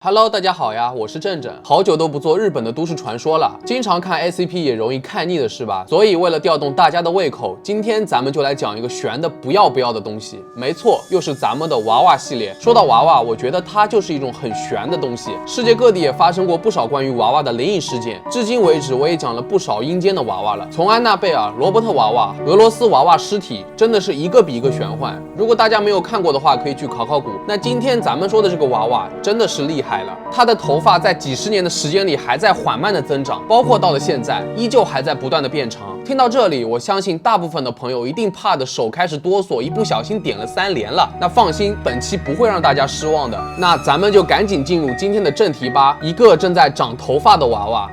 Hello， 大家好呀，我是正正。好久都不做日本的都市传说了，经常看 ACP 也容易看腻的是吧？所以为了调动大家的胃口，今天咱们就来讲一个悬的不要的东西。没错，又是咱们的娃娃系列。说到娃娃，我觉得它就是一种很悬的东西。世界各地也发生过不少关于娃娃的灵异事件，至今为止我也讲了不少阴间的娃娃了，从安娜贝尔、罗伯特娃娃、俄罗斯娃娃尸体，真的是一个比一个玄幻。如果大家没有看过的话，可以去考古。那今天咱们说的这个娃娃真的是厉害了，它的头发在几十年的时间里还在缓慢的增长，包括到了现在，依旧还在不断的变长。听到这里，我相信大部分的朋友一定怕的手开始哆嗦，一不小心点了3连了。那放心，本期不会让大家失望的。那咱们就赶紧进入今天的正题吧，一个正在长头发的娃娃。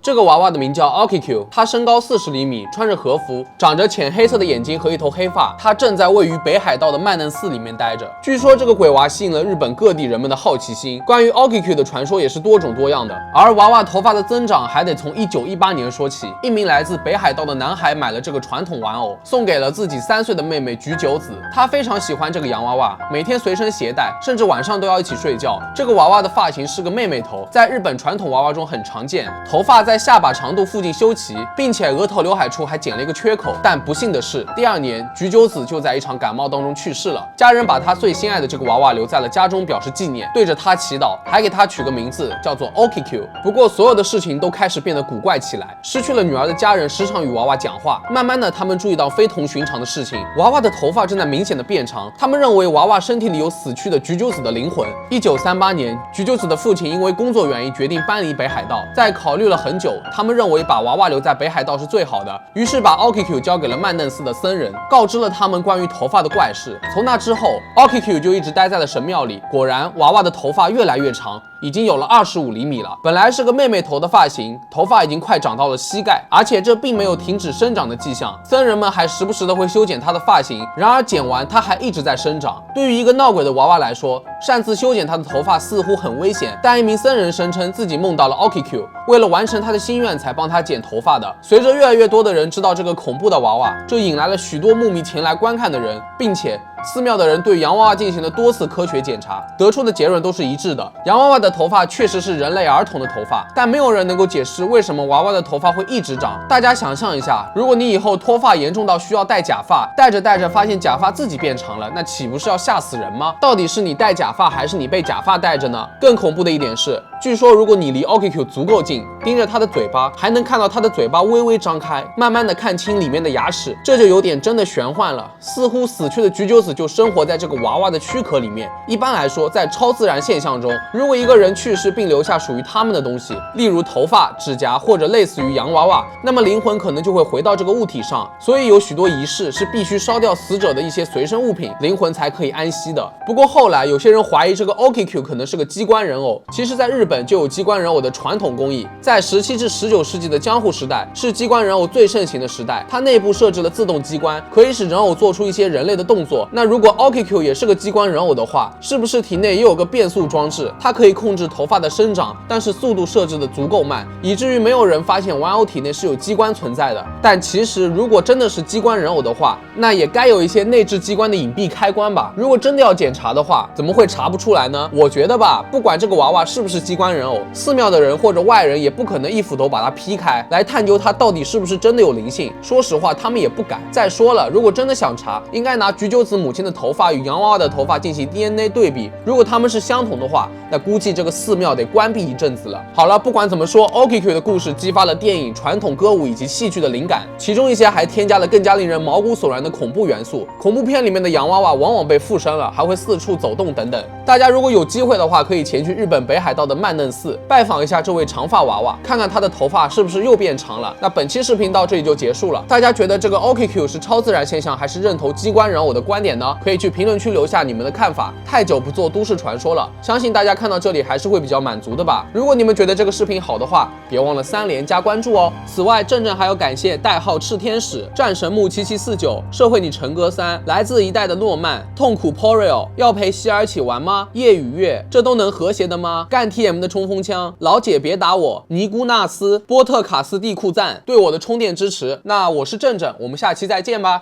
这个娃娃的名叫 Okikyo， 它身高40厘米，穿着和服，长着浅黑色的眼睛和一头黑发。它正在位于北海道的曼嫩寺里面待着。据说这个鬼娃吸引了日本各地人们的好奇心。关于 Okikyo 的传说也是多种多样的。而娃娃头发的增长还得从1918年说起。一名来自北海道的男孩买了这个传统玩偶，送给了自己3岁的妹妹菊久子。他非常喜欢这个洋娃娃，每天随身携带，甚至晚上都要一起睡觉。这个娃娃的发型是个妹妹头，在日本传统娃娃中很常见，头发在下巴长度附近修齐，并且额头刘海处还剪了一个缺口。但不幸的是，第2年菊久子就在一场感冒当中去世了。家人把她最心爱的这个娃娃留在了家中，表示纪念，对着她祈祷，还给她取个名字叫做 Okikyo。不过所有的事情都开始变得古怪起来。失去了女儿的家人时常与娃娃讲话，慢慢的他们注意到非同寻常的事情，娃娃的头发正在明显的变长。他们认为娃娃身体里有死去的菊久子的灵魂。1938年，菊久子的父亲因为工作原因决定搬离北海道，在考虑了很久，他们认为把娃娃留在北海道是最好的，于是把 Okikyo 交给了曼嫩寺的僧人，告知了他们关于头发的怪事。从那之后 Okikyo 就一直待在了神庙里。果然，娃娃的头发越来越长，已经有了25厘米了。本来是个妹妹头的发型，头发已经快长到了膝盖，而且这并没有停止生长的迹象。僧人们还时不时的会修剪她的发型，然而剪完它还一直在生长。对于一个闹鬼的娃娃来说，擅自修剪她的头发似乎很危险，但一名僧人声称自己梦到了 Okikyo， 为了完成他的心愿才帮他剪头发的。随着越来越多的人知道这个恐怖的娃娃，这引来了许多慕名前来观看的人，并且寺庙的人对洋娃娃进行了多次科学检查，得出的结论都是一致的。洋娃娃的头发确实是人类儿童的头发，但没有人能够解释为什么娃娃的头发会一直长。大家想象一下，如果你以后脱发严重到需要戴假发，戴着发现假发自己变长了，那岂不是要吓死人吗？到底是你戴假发还是你被假发戴着呢？更恐怖的一点是，据说如果你离 Okikyo 足够近，盯着他的嘴巴，还能看到他的嘴巴微微张开，慢慢的看清里面的牙齿，这就有点真的玄幻了。似乎死去的菊久子就生活在这个娃娃的躯壳里面。一般来说，在超自然现象中，如果一个人去世并留下属于他们的东西，例如头发、指甲或者类似于洋娃娃，那么灵魂可能就会回到这个物体上。所以有许多仪式是必须烧掉死者的一些随身物品，灵魂才可以安息的。不过后来有些人怀疑这个 Okikyo 可能是个机关人偶。其实在日本就有机关人偶的传统工艺，在17至19世纪的江户时代是机关人偶最盛行的时代，它内部设置了自动机关，可以使人偶做出一些人类的动作。那如果 Okikyo 也是个机关人偶的话，是不是体内也有个变速装置，它可以控制头发的生长，但是速度设置的足够慢，以至于没有人发现玩偶体内是有机关存在的。但其实如果真的是机关人偶的话，那也该有一些内置机关的隐蔽开关吧。如果真的要检查的话，怎么会查不出来呢？我觉得吧，不管这个娃娃是不是机关人偶，寺庙的人或者外人也不可能一斧头把它劈开来探究它到底是不是真的有灵性。说实话，他们也不敢。再说了，如果真的想查，应该拿菊久子母亲的头发与洋娃娃的头发进行 DNA 对比，如果他们是相同的话，那估计这个寺庙得关闭一阵子了。好了，不管怎么说， Okikyo 的故事激发了电影、传统歌舞以及戏剧的灵感，其中一些还添加了更加令人毛骨悚然的恐怖元素。恐怖片里面的洋娃娃往往被附身了，还会四处走动等等。大家如果有机会的话，可以前去日本北海道的曼嫩寺拜访一下这位长发娃娃，看看他的头发是不是又变长了。那本期视频到这里就结束了，大家觉得这个 Okikyo 是超自然现象还是认同机关人偶的观点呢？可以去评论区留下你们的看法。太久不做都市传说了，相信大家看到这里还是会比较满足的吧。如果你们觉得这个视频好的话，别忘了3连加关注哦。此外，正正还要感谢代号赤天使、战神木7749、社会你陈哥3、来自一代的诺曼、痛苦 Poreal、要陪希儿一起玩吗？夜与月，这都能和谐的吗？干 TM 的冲锋枪，老姐别打我，尼姑纳斯、波特卡斯蒂库赞对我的充电支持。那我是正正，我们下期再见吧。